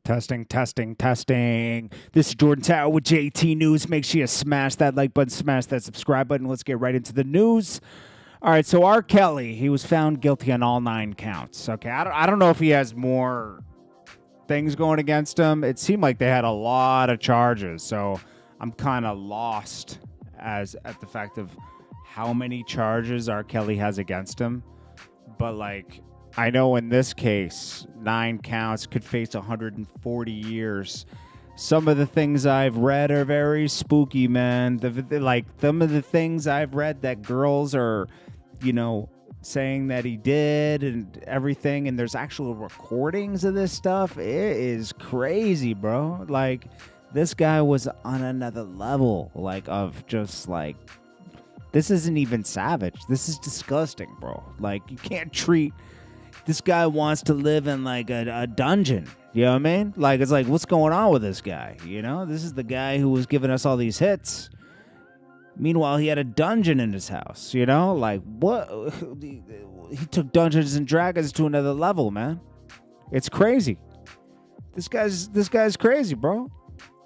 Testing, testing, testing. This is Jordan Tower with JT News. Make sure you smash that like button, smash that subscribe button. Let's get right into the news. All right, so R. Kelly, he was found guilty on all 9 counts. Okay, I don't know if he has more things going against him. It seemed like they had a lot of charges, so I'm kind of lost at the fact of how many charges R. Kelly has against him. But like, I know in this case, 9 counts, could face 140 years. Some of the things I've read are very spooky, man. Like, some of the things I've read that girls are, saying that he did and everything, and there's actual recordings of this stuff. It is crazy, bro. Like, this guy was on another level, like, of just, like, this isn't even savage. This is disgusting, bro. Like, you can't treat... This guy wants to live in, like, a dungeon. You know what I mean? Like, it's like, what's going on with this guy? This is the guy who was giving us all these hits. Meanwhile, he had a dungeon in his house, Like, what? He took Dungeons and Dragons to another level, man. It's crazy. This guy's crazy, bro.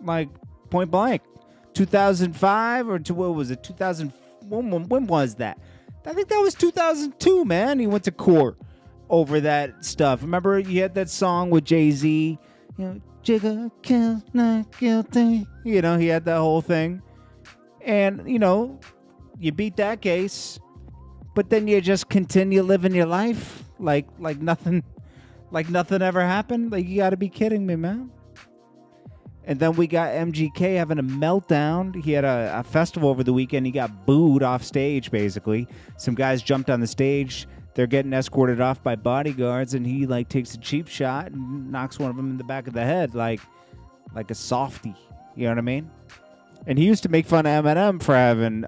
Like, point blank. 2005 or what was it? 2000. When was that? I think that was 2002, man. He went to court over that stuff. Remember, you had that song with Jay-Z, Jigga kill, not guilty. He had that whole thing. And, you beat that case, but then you just continue living your life like nothing ever happened. Like, you got to be kidding me, man. And then we got MGK having a meltdown. He had a festival over the weekend. He got booed off stage, basically. Some guys jumped on the stage. They're getting escorted off by bodyguards, and he, like, takes a cheap shot and knocks one of them in the back of the head like a softie. You know what I mean? And he used to make fun of Eminem for having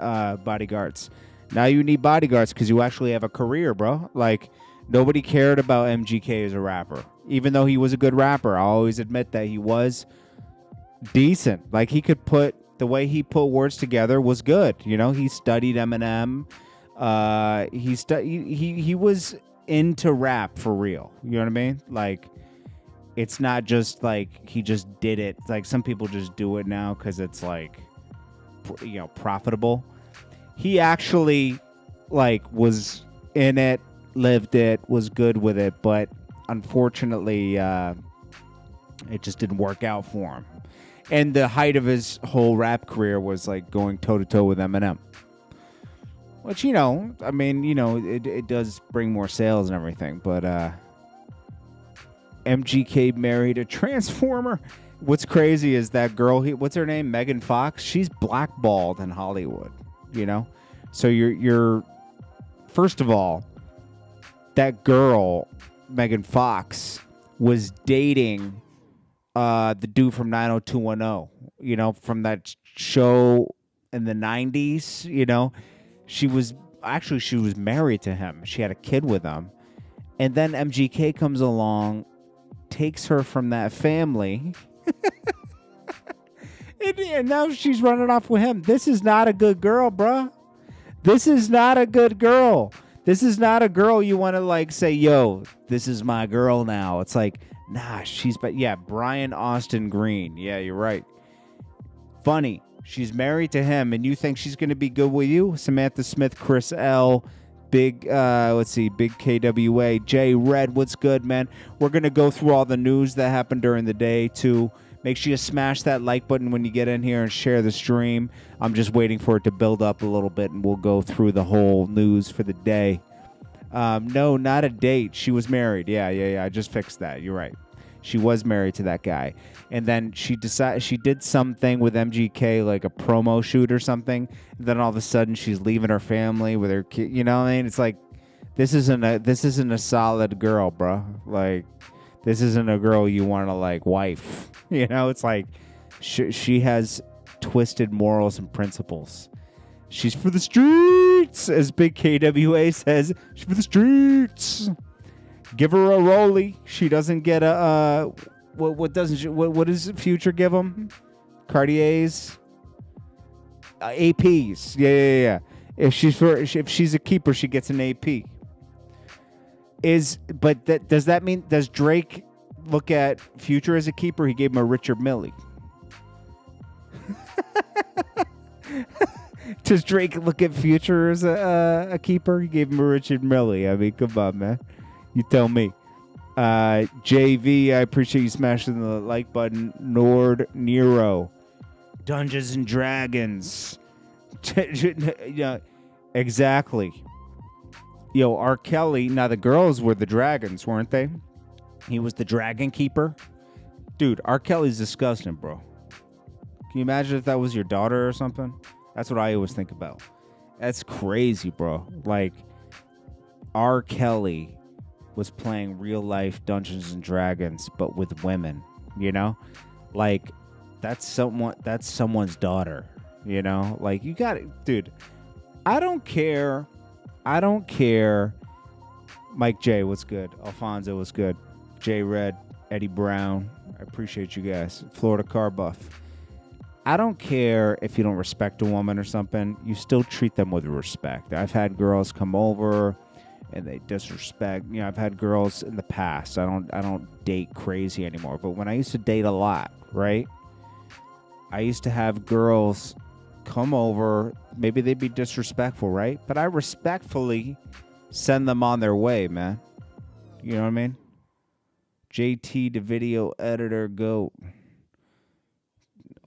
bodyguards. Now you need bodyguards because you actually have a career, bro. Like, nobody cared about MGK as a rapper. Even though he was a good rapper, I'll always admit that he was decent. Like, the way he put words together was good. He studied Eminem. He was into rap for real. You know what I mean? Like, it's not just like he just did it. Like, some people just do it now because it's like, profitable. He actually, like, was in it, lived it, was good with it, but unfortunately, it just didn't work out for him. And the height of his whole rap career was like going toe to toe with Eminem. Which, it does bring more sales and everything. But MGK married a transformer. What's crazy is that girl, what's her name? Megan Fox. She's blackballed in Hollywood, So you're first of all, that girl, Megan Fox, was dating the dude from 90210, from that show in the 90s, She was married to him. She had a kid with him. And then MGK comes along, takes her from that family. and now she's running off with him. This is not a good girl, bruh. This is not a good girl. This is not a girl you want to, like, say, yo, this is my girl now. It's like, nah, Brian Austin Green. Yeah, you're right. Funny. She's married to him, and you think she's going to be good with you? Samantha Smith, Chris L., Big KWA, Jay Red, what's good, man? We're going to go through all the news that happened during the day, too. Make sure you smash that like button when you get in here and share the stream. I'm just waiting for it to build up a little bit, and we'll go through the whole news for the day. No, not a date. She was married. Yeah. I just fixed that. You're right. She was married to that guy. And then she did something with MGK, like a promo shoot or something. And then all of a sudden she's leaving her family with her kid. You know what I mean? It's like, this isn't a solid girl, bro. Like, this isn't a girl you want to, like, wife. It's like she has twisted morals and principles. She's for the streets, as Big KWA says. She's for the streets. Give her a rollie. She doesn't get a what does Future give them? Cartiers, APs. Yeah. If she's a keeper, she gets an AP. Does that mean, does Drake look at Future as a keeper, he gave him a Richard Millie. Does Drake look at Future as a keeper? He gave him a Richard Millie. I mean, come on, man. You tell me. JV, I appreciate you smashing the like button. Nord Nero. Dungeons and Dragons. Yeah, exactly. Yo, R. Kelly. Now, the girls were the dragons, weren't they? He was the dragon keeper. Dude, R. Kelly's disgusting, bro. Can you imagine if that was your daughter or something? That's what I always think about. That's crazy, bro. Like, R. Kelly was playing real life Dungeons and Dragons, but with women, you know? Like, that's someone's daughter, you know? Like, you got it. Dude, I don't care. Mike J, what's good? Alfonso, what's good? J Red, Eddie Brown, I appreciate you guys. Florida Car Buff. I don't care if you don't respect a woman or something. You still treat them with respect. I've had girls come over and they disrespect. You know, I've had girls in the past. I don't date crazy anymore. But when I used to date a lot, right? I used to have girls come over. Maybe they'd be disrespectful, right? But I respectfully send them on their way, man. You know what I mean? JT, the video editor, GOAT.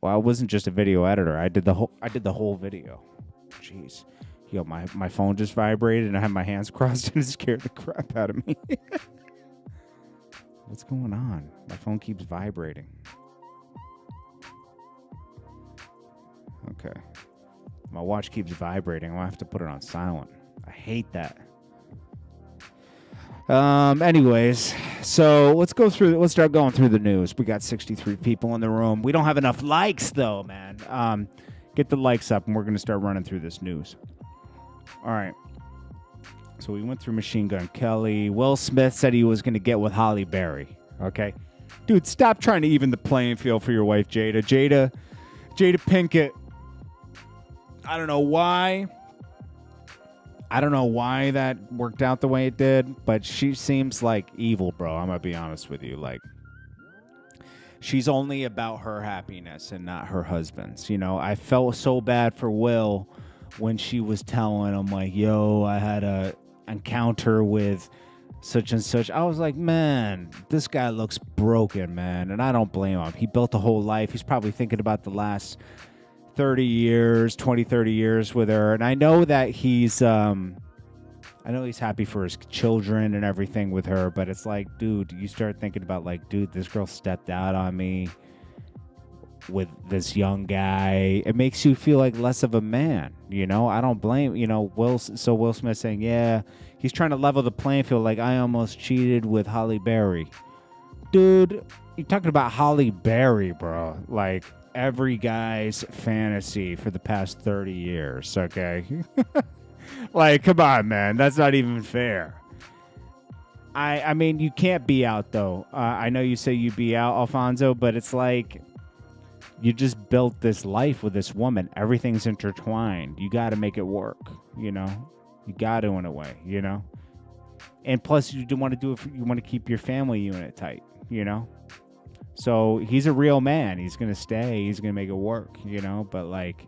Well, I wasn't just a video editor. I did the whole video. Jeez. Yo, my phone just vibrated and I had my hands crossed and it scared the crap out of me. What's going on? My phone keeps vibrating. Okay. My watch keeps vibrating. I'll have to put it on silent. I hate that. Anyways, so let's start going through the news. We got 63 people in the room. We don't have enough likes though, man. Get the likes up and we're going to start running through this news. All right. So we went through Machine Gun Kelly. Will Smith said he was going to get with Halle Berry. Okay. Dude, stop trying to even the playing field for your wife, Jada. Jada Pinkett. I don't know why that worked out the way it did, but she seems like evil, bro. I'm going to be honest with you. Like, she's only about her happiness and not her husband's. You know, I felt so bad for Will when she was telling him, like, yo, I had a encounter with such and such. I was like, man, this guy looks broken, man. And I don't blame him. He built a whole life. He's probably thinking about the last 30 years with her. And I know that he's happy for his children and everything with her, but it's like, dude, you start thinking about like, dude, this girl stepped out on me with this young guy. It makes you feel like less of a man, you know? I don't blame, you know, Will Smith saying, yeah, he's trying to level the playing field. Like, I almost cheated with Halle Berry. Dude, you're talking about Halle Berry, bro. Like, every guy's fantasy for the past 30 years, okay? Like, come on, man. That's not even fair. I mean, you can't be out, though. I know you say you be out, Alfonso, but it's like you just built this life with this woman. Everything's intertwined. You got to make it work, you know? You got to in a way, you know? And plus, you want to do it. You want to keep your family unit tight, you know? So he's a real man. He's going to stay. He's going to make it work, you know? But, like,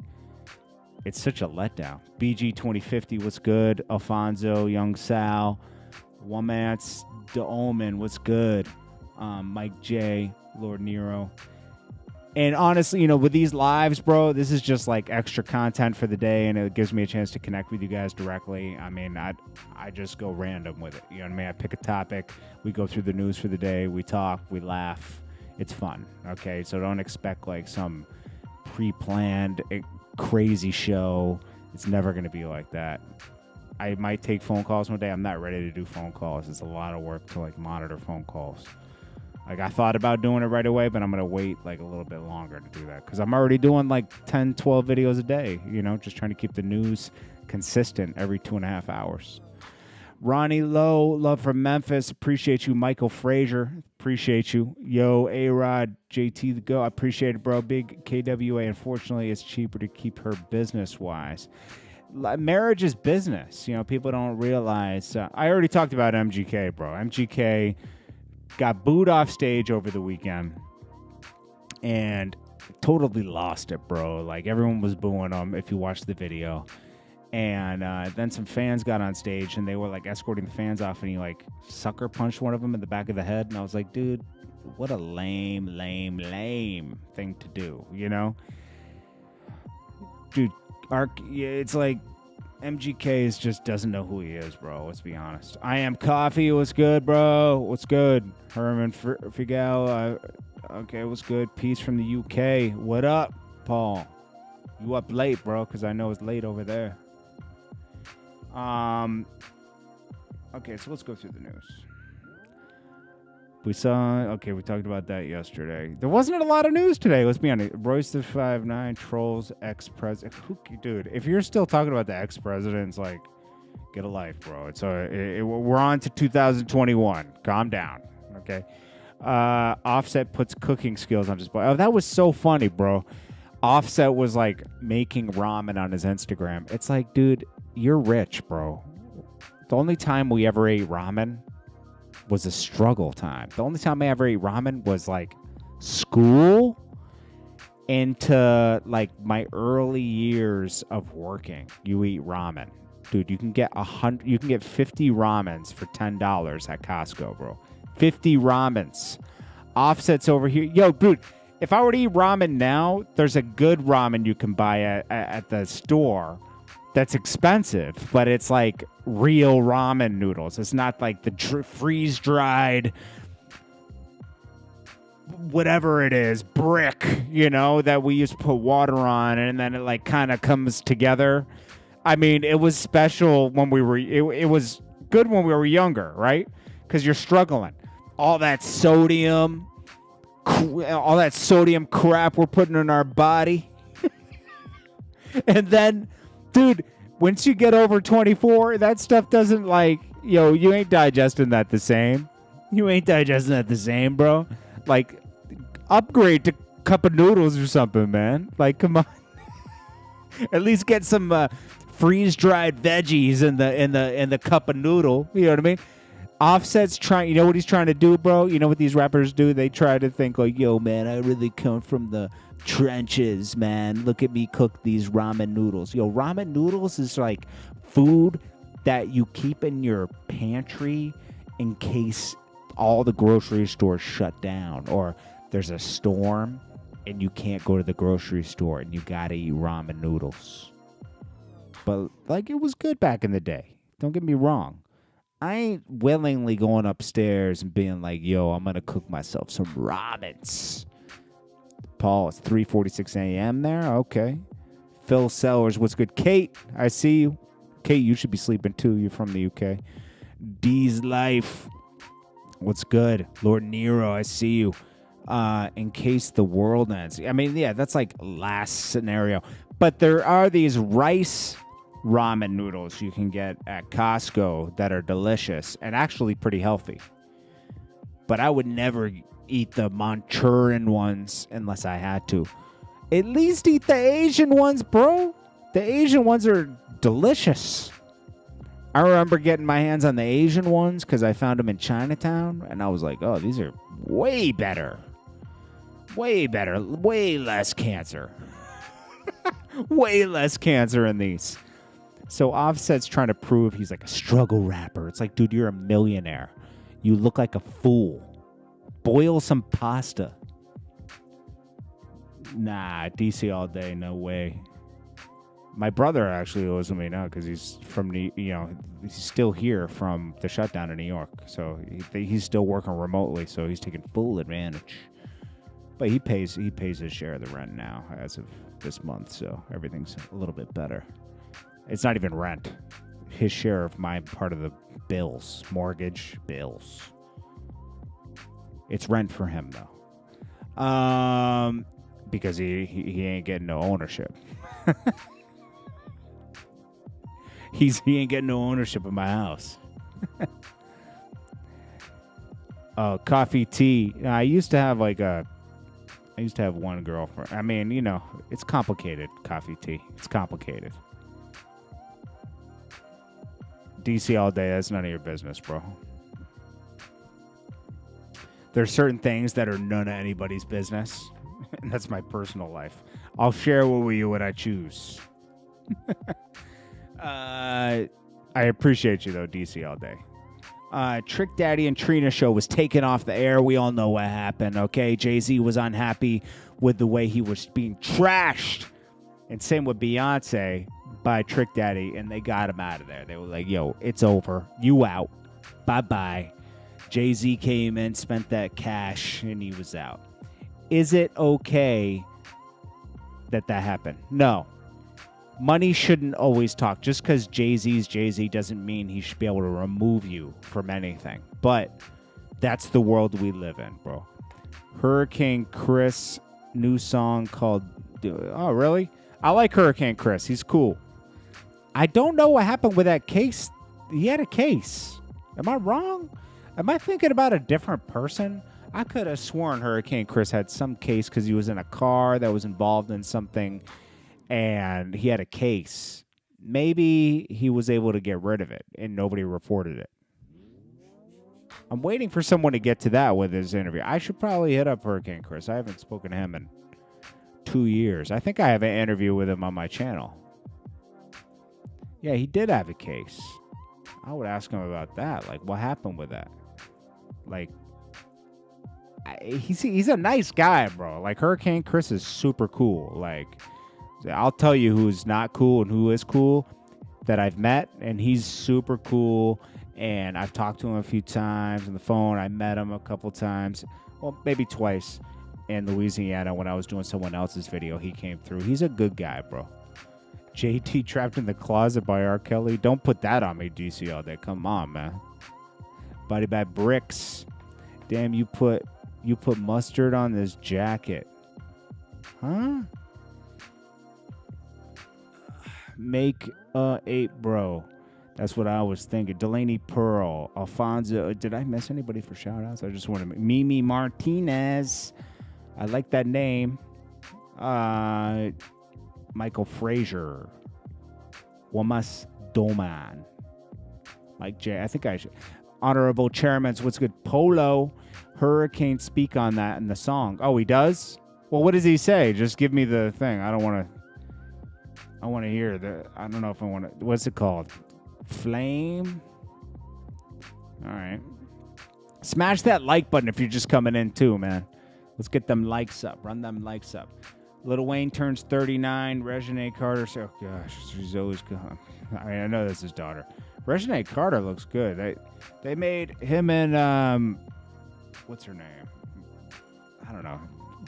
it's such a letdown. BG 2050, what's good? Alfonso, Young Sal, Womats, The Omen, what's good? Mike J, Lord Nero. And honestly, you know, with these lives, bro, this is just like extra content for the day, and it gives me a chance to connect with you guys directly. I mean, I just go random with it. You know what I mean? I pick a topic. We go through the news for the day. We talk. We laugh. It's fun, okay? So don't expect like some pre-planned crazy show. It's never going to be like that. I might take phone calls one day. I'm not ready to do phone calls. It's a lot of work to like monitor phone calls. Like, I thought about doing it right away, but I'm going to wait like a little bit longer to do that because I'm already doing like 10, 12 videos a day, you know, just trying to keep the news consistent every 2.5 hours. Ronnie Lowe, love from Memphis. Appreciate you. Michael Frazier, appreciate you. Yo, A-Rod, JT the Go, I appreciate it, bro. Big KWA, unfortunately, it's cheaper to keep her business-wise. Marriage is business. You know, people don't realize. I already talked about MGK, bro. MGK got booed off stage over the weekend and totally lost it, bro. Like, everyone was booing him if you watched the video. And then some fans got on stage and they were like escorting the fans off, and he like sucker punched one of them in the back of the head. And I was like, dude, what a lame thing to do, you know? Dude, it's like MGK just doesn't know who he is, bro. Let's be honest. I Am Coffee, what's good, bro? What's good? Herman Figal, okay, what's good? Peace from the UK. What up, Paul? You up late, bro? Because I know it's late over there. Okay, so let's go through the news. We talked about that yesterday. There wasn't a lot of news today, let's be honest. Royce the 5'9", trolls ex-president. Dude, if you're still talking about the ex-presidents, like, get a life, bro. We're on to 2021. Calm down, okay? Offset puts cooking skills on display. Oh, that was so funny, bro. Offset was, like, making ramen on his Instagram. It's like, dude, you're rich, bro. The only time we ever ate ramen was a struggle time. The only time I ever ate ramen was like school into like my early years of working. You eat ramen, dude. You can get 50 ramens for $10 at Costco, bro. 50 ramens. Offset's over here. Yo, dude, if I were to eat ramen now, there's a good ramen you can buy at the store that's expensive, but it's like real ramen noodles. It's not like the freeze-dried whatever it is, brick, you know, that we used to put water on and then it like kind of comes together. I mean, it was special when we were, it was good when we were younger, right? Because you're struggling. All that sodium crap we're putting in our body. And then, dude, once you get over 24, that stuff doesn't like, you ain't digesting that the same. You ain't digesting that the same, bro. Like, upgrade to cup of noodles or something, man. Like, come on. At least get some freeze-dried veggies in the cup of noodle. You know what I mean? Offset's trying. You know what he's trying to do, bro? You know what these rappers do? They try to think like, yo, man, I really come from the trenches, man. Look at me cook these ramen noodles. Yo, ramen noodles is like food that you keep in your pantry in case all the grocery stores shut down or there's a storm and you can't go to the grocery store and you gotta eat ramen noodles. But like, it was good back in the day. Don't get me wrong. I ain't willingly going upstairs and being like, yo, I'm gonna cook myself some ramens. Paul, it's 3:46 a.m. there? Okay. Phil Sellers, what's good? Kate, I see you. Kate, you should be sleeping too. You're from the UK. D's Life, what's good? Lord Nero, I see you. In case the world ends. I mean, yeah, that's like last scenario. But there are these rice ramen noodles you can get at Costco that are delicious and actually pretty healthy. But I would never eat the Manchurian ones unless I had to. At least eat the Asian ones, bro. The Asian ones are delicious. I remember getting my hands on the Asian ones because I found them in Chinatown, and I was like, oh, these are way better. Way better. Way less cancer. Way less cancer in these. So Offset's trying to prove he's like a struggle rapper. It's like, dude, you're a millionaire. You look like a fool. Boil some pasta. Nah, DC all day, no way. My brother actually lives with me now because he's from he's still here from the shutdown in New York. So he's still working remotely, so he's taking full advantage. But he pays his share of the rent now as of this month, so everything's a little bit better. It's not even rent. His share of my part of the bills, mortgage bills. It's rent for him though, because he ain't getting no ownership. He ain't getting no ownership of my house. Coffee, tea. I used to have one girlfriend. I mean, it's complicated. Coffee, tea. It's complicated. DC all day. That's none of your business, bro. There's certain things that are none of anybody's business. And that's my personal life. I'll share with you what I choose. I appreciate you, though, DC all day. Trick Daddy and Trina show was taken off the air. We all know what happened, okay? Jay-Z was unhappy with the way he was being trashed. And same with Beyonce by Trick Daddy, and they got him out of there. They were like, yo, it's over. You out. Bye-bye. Jay-Z came in, spent that cash, and he was out. Is it okay that happened? No. Money shouldn't always talk. Just because Jay-Z's Jay-Z doesn't mean he should be able to remove you from anything. But that's the world we live in, bro. Hurricane Chris, new song called... Oh, really? I like Hurricane Chris. He's cool. I don't know what happened with that case. He had a case. Am I wrong? Am I thinking about a different person? I could have sworn Hurricane Chris had some case because he was in a car that was involved in something, and he had a case. Maybe he was able to get rid of it, and nobody reported it. I'm waiting for someone to get to that with his interview. I should probably hit up Hurricane Chris. I haven't spoken to him in 2 years. I think I have an interview with him on my channel. Yeah, he did have a case. I would ask him about that. Like, what happened with that? Like, he's a nice guy, bro. Like, Hurricane Chris is super cool. Like, I'll tell you who's not cool and who is cool that I've met, and he's super cool, and I've talked to him a few times on the phone. I met him a couple times, well, maybe twice in Louisiana when I was doing someone else's video. He came through. He's a good guy, bro. JT Trapped in the Closet by R. Kelly. Don't put that on me, DC all day. Come on, man. Body Bag Bricks. Damn, you put mustard on this jacket. Huh? Make a 8, bro. That's what I was thinking. Delaney Pearl. Alfonso. Did I miss anybody for shout-outs? I just want to... Mimi Martinez. I like that name. Michael Frazier. Wamas Doman. Mike J. I think I should... Honorable Chairman's What's Good? Polo. Hurricane speak on that in the song. Oh, he does? Well, what does he say? Just give me the thing. I want to hear the... I don't know if I want to... What's it called? Flame? All right. Smash that like button if you're just coming in too, man. Let's get them likes up. Run them likes up. Lil Wayne turns 39. Reginae Carter. Oh, gosh. She's always gone. I mean, I know that's his daughter. Reginae Carter looks good. They made him and... what's her name? I don't know.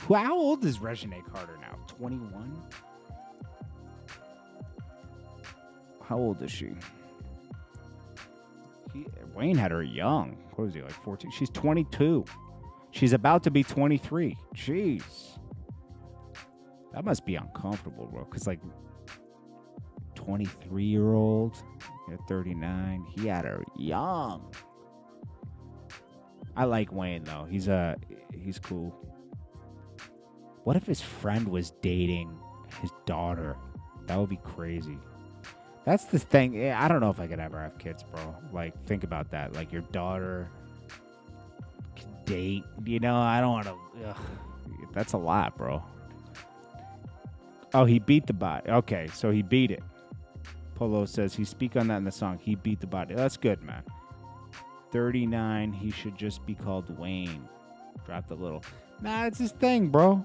How old is Reginae Carter now? 21? How old is she? Wayne had her young. What was he, like 14? She's 22. She's about to be 23. Jeez. That must be uncomfortable, bro. Because, like, 23-year-old, 39. He had her young. I like Wayne, though. He's cool. What if his friend was dating his daughter? That would be crazy. That's the thing. I don't know if I could ever have kids, bro. Like, think about that. Like, your daughter can date. You know, I don't want to... That's a lot, bro. Oh, he beat the body. Okay, so he beat it. Polo says he speak on that in the song. He beat the body. That's good, man. 39, he should just be called Wayne. Dropped a little. Nah, it's his thing, bro.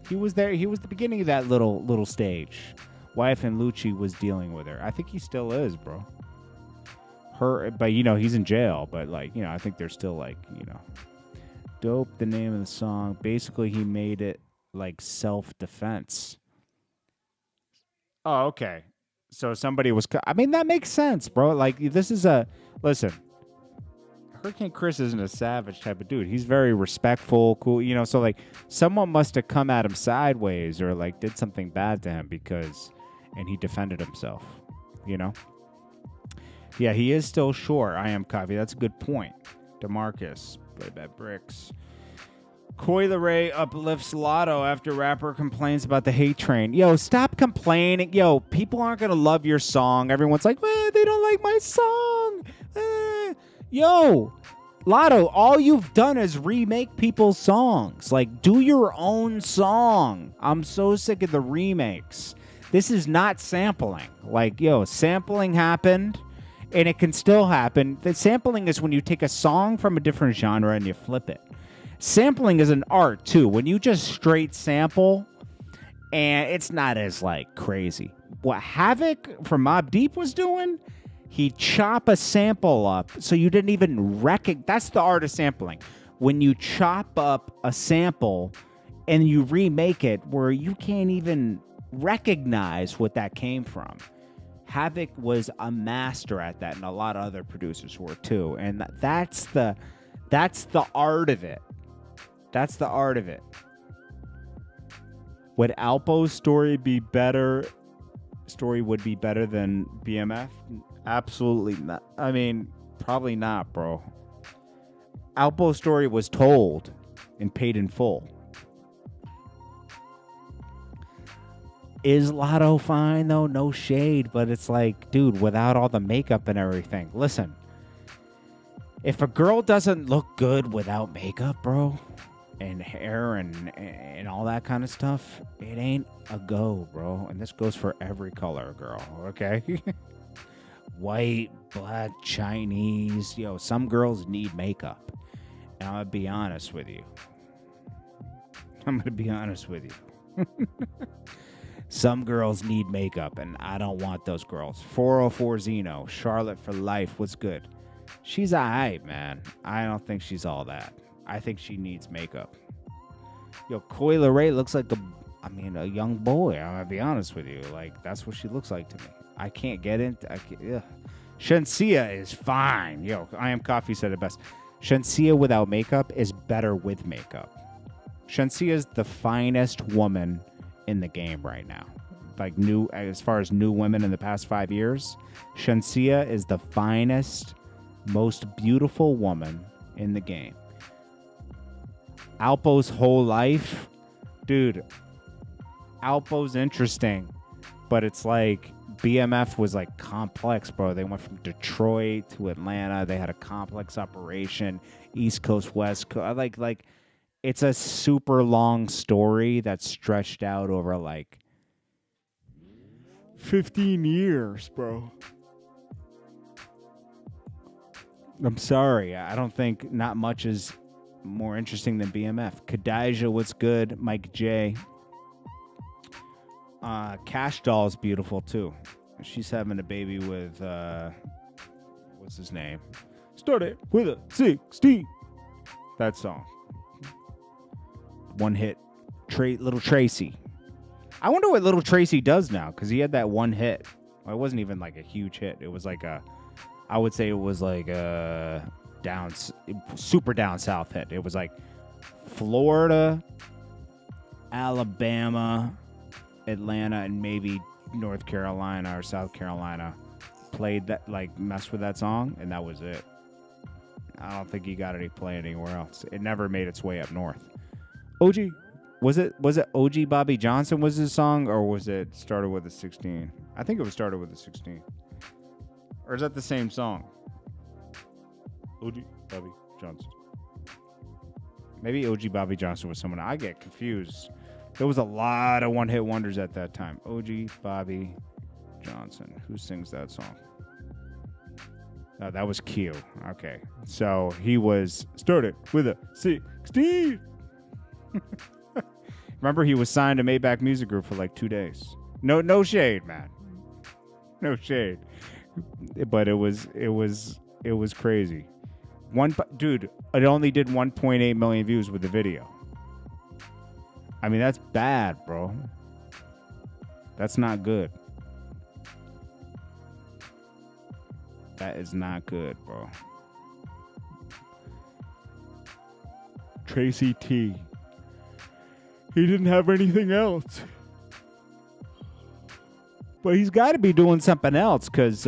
He was there. He was the beginning of that little stage. Wife and Lucci was dealing with her. I think he still is, bro. But, you know, he's in jail. But, like, you know, I think they're still, like, you know. Dope, the name of the song. Basically, he made it, like, self-defense. Oh, okay. So somebody was... I mean, that makes sense, bro. Like, this is a... Listen. Hurricane Chris isn't a savage type of dude. He's very respectful, cool. You know, so, like, someone must have come at him sideways or, like, did something bad to him because... And he defended himself, you know? Yeah, he is still short. I am coffee. That's a good point. DeMarcus, Play Bad Bricks. Coi Leray uplifts Lotto after rapper complains about the hate train. Yo, stop complaining. Yo, people aren't going to love your song. Everyone's like, they don't like my song. Yo, Lotto, all you've done is remake people's songs. Like, do your own song. I'm so sick of the remakes. This is not sampling. Like, yo, sampling happened, and it can still happen. The sampling is when you take a song from a different genre and you flip it. Sampling is an art, too. When you just straight sample, and it's not as, like, crazy. What Havoc from Mobb Deep was doing, he'd chop a sample up so you didn't even recognize. That's the art of sampling. When you chop up a sample and you remake it where you can't even recognize what that came from. Havoc was a master at that, and a lot of other producers were too. And that's the art of it. That's the art of it. Would Alpo's story be better? Story would be better than BMF? Absolutely not. I mean, probably not, bro. Alpo's story was told and paid in full. Is Lotto fine, though? No shade, but it's like, dude, without all the makeup and everything. Listen, if a girl doesn't look good without makeup, bro, and hair and all that kind of stuff, it ain't a go, bro. And this goes for every color girl, okay? White, black, Chinese. Yo, some girls need makeup. And I'm going to be honest with you. Some girls need makeup, and I don't want those girls. 404 Zeno, Charlotte for life. What's good? She's all right, man. I don't think she's all that. I think she needs makeup. Yo, Coi Leray looks like a young boy. I'm going to be honest with you. Like, that's what she looks like to me. I can't get into it. Shensia is fine. Yo, I Am Coffee said it best. Shensia without makeup is better with makeup. Shensia is the finest woman in the game right now. Like, as far as new women in the past 5 years, Shensia is the finest, most beautiful woman in the game. Alpo's whole life, dude, Alpo's interesting, but it's like BMF was like complex, bro. They went from Detroit to Atlanta. They had a complex operation, East Coast, West Coast. Like it's a super long story that's stretched out over like 15 years, bro. I'm sorry. I don't think not much is more interesting than BMF. Kadijah, what's good? Mike J. Cash Doll's beautiful too. She's having a baby with what's his name? Started with a 16. That song. One hit. Little Tracy. I wonder what Little Tracy does now, because he had that one hit. Well, it wasn't even like a huge hit. It was like I would say it was like a super down south hit. It was like Florida, Alabama, Atlanta, and maybe North Carolina or South Carolina played that, like messed with that song, and that was it. I don't think he got any play anywhere else. It never made its way up north. OG, was it OG Bobby Johnson was his song, or was it started with a 16? I think it was started with a 16. Or is that the same song? OG Bobby Johnson. Maybe OG Bobby Johnson was someone. I get confused. There was a lot of one-hit wonders at that time. OG Bobby Johnson. Who sings that song? No, that was Q. Okay. So he was started with a 16. Remember, he was signed to Maybach Music Group for like 2 days. No shade, man. No shade. But it was crazy. Dude, it only did 1.8 million views with the video. I mean, that's bad, bro. That's not good. That is not good, bro. Tracy T. He didn't have anything else. But he's got to be doing something else, because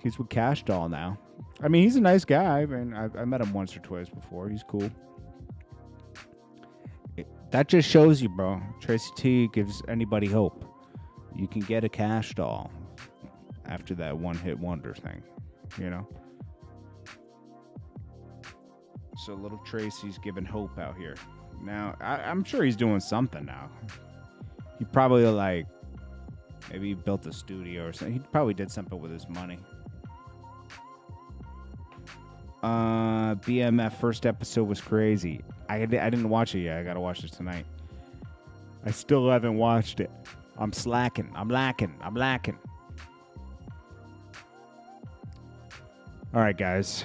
he's with Cash Doll now. I mean, he's a nice guy. I mean, I met him once or twice before. He's cool. That just shows you, bro. Tracy T gives anybody hope. You can get a Cash Doll after that one-hit wonder thing, you know? So little Tracy's giving hope out here. Now, I'm sure he's doing something now. He probably, like, maybe he built a studio or something. He probably did something with his money. BMF first episode was crazy. I didn't watch it yet. I gotta watch it tonight. I still haven't watched it. I'm slacking. I'm lacking. All right, guys.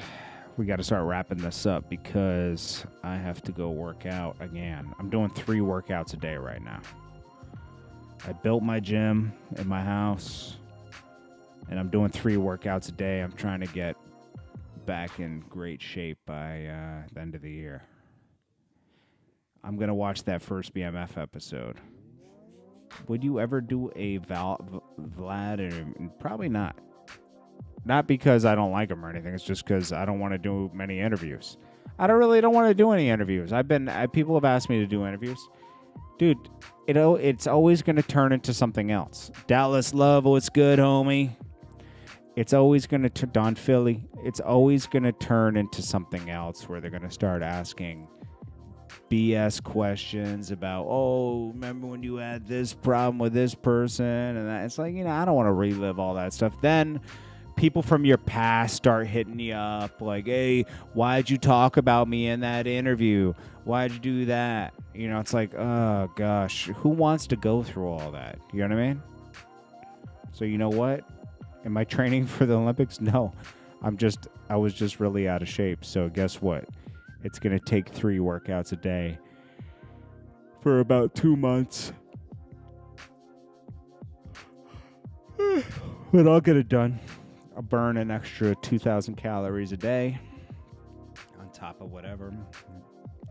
We got to start wrapping this up because I have to go work out again. I'm doing 3 workouts a day right now. I built my gym in my house, and I'm doing 3 workouts a day. I'm trying to get back in great shape by the end of the year. I'm going to watch that first BMF episode. Would you ever do a Vlad? Probably not. Not because I don't like him or anything. It's just because I don't want to do many interviews. I don't want to do any interviews. People have asked me to do interviews. Dude, it's always going to turn into something else. Dallas Love, what's good, homie? It's always going to Don Philly. It's always going to turn into something else where they're going to start asking BS questions about, oh, remember when you had this problem with this person and that. It's like, I don't want to relive all that stuff. Then people from your past start hitting you up like, hey, why'd you talk about me in that interview? Why'd you do that? It's like, oh, gosh, who wants to go through all that? You know what I mean? So you know what? Am I training for the Olympics? No. I was just really out of shape. So guess what? It's going to take 3 workouts a day for about 2 months. But I'll get it done. I'll burn an extra 2,000 calories a day on top of whatever.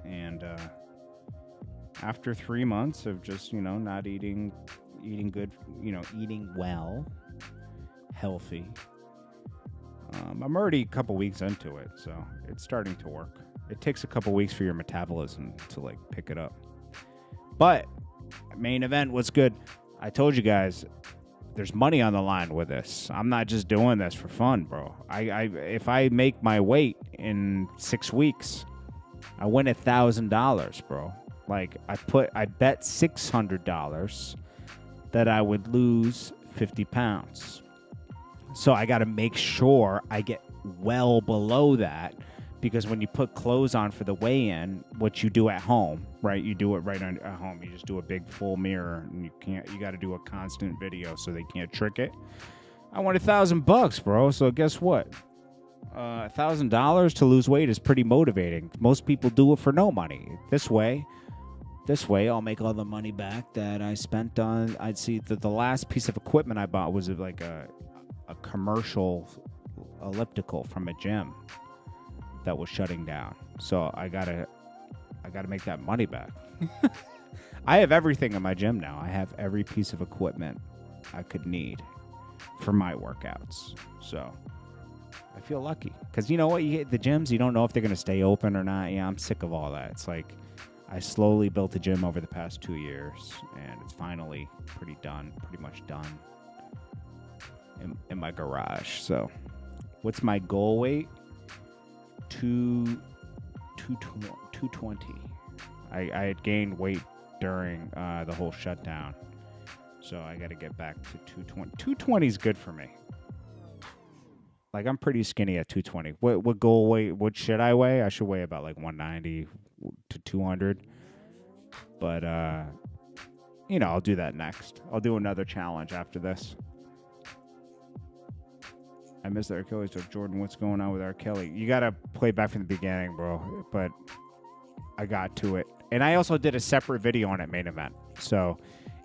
And after 3 months of just, not eating good, eating well, healthy, I'm already a couple weeks into it, so it's starting to work. It takes a couple weeks for your metabolism to, like, pick it up. But main event was good. I told you guys, there's money on the line with this. I'm not just doing this for fun, bro. If I make my weight in 6 weeks, I win $1,000, bro. Like, I bet $600 that I would lose 50 pounds. So I got to make sure I get well below that, because when you put clothes on for the weigh-in, what you do at home, right? You do it right at home. You just do a big full mirror, and you got to do a constant video so they can't trick it. I want $1,000, bro. So guess what? $1,000 to lose weight is pretty motivating. Most people do it for no money. This way, I'll make all the money back that I spent on. I'd see that the last piece of equipment I bought was like a commercial elliptical from a gym that was shutting down. So I gotta make that money back. I have everything in my gym now. I have every piece of equipment I could need for my workouts. So I feel lucky, because you know what? You hit the gyms, you don't know if they're gonna stay open or not. Yeah, I'm sick of all that. It's like I slowly built a gym over the past 2 years, and it's finally pretty much done in my garage. So what's my goal weight? 220. I had gained weight during the whole shutdown, so I got to get back to 220. 220 is good for me. Like, I'm pretty skinny at 220. What goal weight? What should I weigh? I should weigh about like 190 to 200. But I'll do that next. I'll do another challenge after this. I missed the R. Kelly joke. Jordan, what's going on with R. Kelly? You got to play back from the beginning, bro. But I got to it. And I also did a separate video on it, main event. So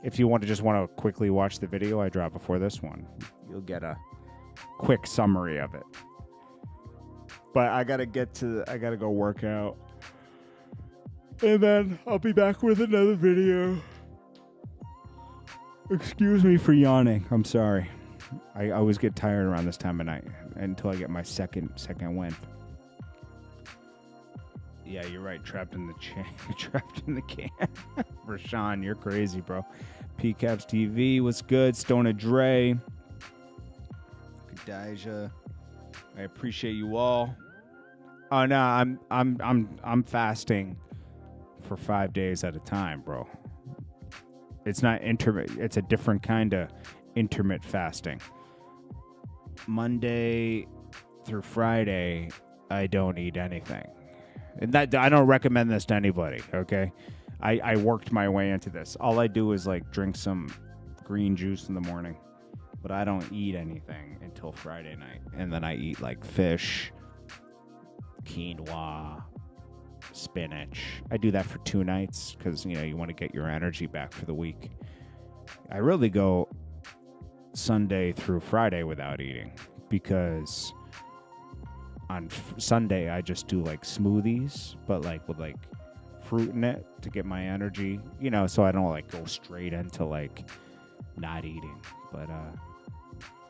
if you want to quickly watch the video I dropped before this one, you'll get a quick summary of it. But I got to go work out. And then I'll be back with another video. Excuse me for yawning. I'm sorry. I always get tired around this time of night until I get my second win. Yeah, you're right. Trapped in the can. Rashawn, you're crazy, bro. PCAPS TV, what's good? Stona Dre. Kadija. I appreciate you all. Oh no, I'm fasting for 5 days at a time, bro. It's not intermittent. It's a different kind of intermittent fasting. Monday through Friday, I don't eat anything. And that I don't recommend this to anybody, okay? I worked my way into this. All I do is like drink some green juice in the morning, but I don't eat anything until Friday night. And then I eat like fish, quinoa, spinach. I do that for 2 nights because, you know, you want to get your energy back for the week. I really go Sunday through Friday without eating because on Sunday I just do like smoothies, but like with like fruit in it to get my energy, you know, so I don't like go straight into like not eating. But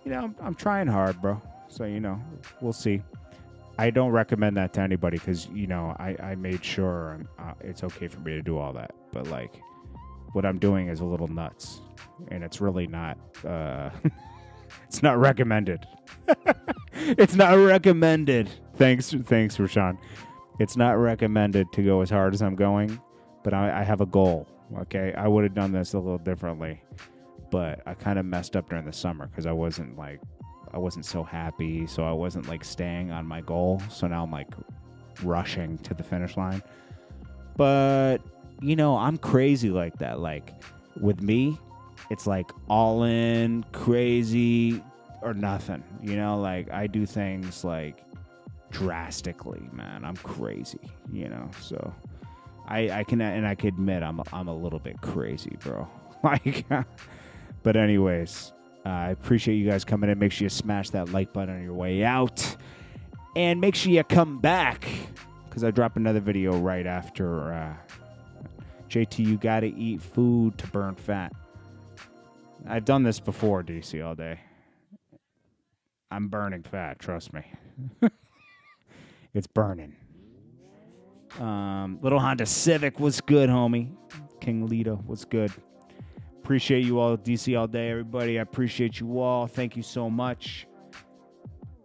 you know, I'm trying hard, bro. So, you know, we'll see. I don't recommend that to anybody because, you know, I made sure it's okay for me to do all that. But like what I'm doing is a little nuts, and it's really not it's not recommended. It's not recommended. Thanks, Rashawn. It's not recommended to go as hard as I'm going, but I have a goal, okay? I would have done this a little differently, but I kind of messed up during the summer because I wasn't so happy, so I wasn't like staying on my goal. So now I'm like rushing to the finish line. But, you know, I'm crazy like that. Like with me, it's like all in, crazy, or nothing. You know, like I do things like drastically, man. I'm crazy, you know. So I can admit I'm a little bit crazy, bro. Like, but anyways, I appreciate you guys coming in. Make sure you smash that like button on your way out, and make sure you come back because I drop another video right after. JT, you gotta eat food to burn fat. I've done this before, DC, all day. I'm burning fat, trust me. It's burning. Little Honda Civic was good, homie. King Lito was good. Appreciate you all, DC all day, everybody. I appreciate you all. Thank you so much.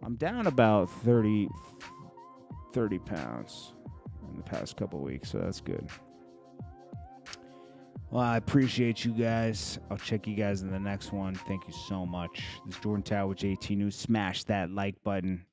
I'm down about 30 pounds in the past couple weeks, so that's good. Well, I appreciate you guys. I'll check you guys in the next one. Thank you so much. This is Jordan Tower with JT News. Smash that like button.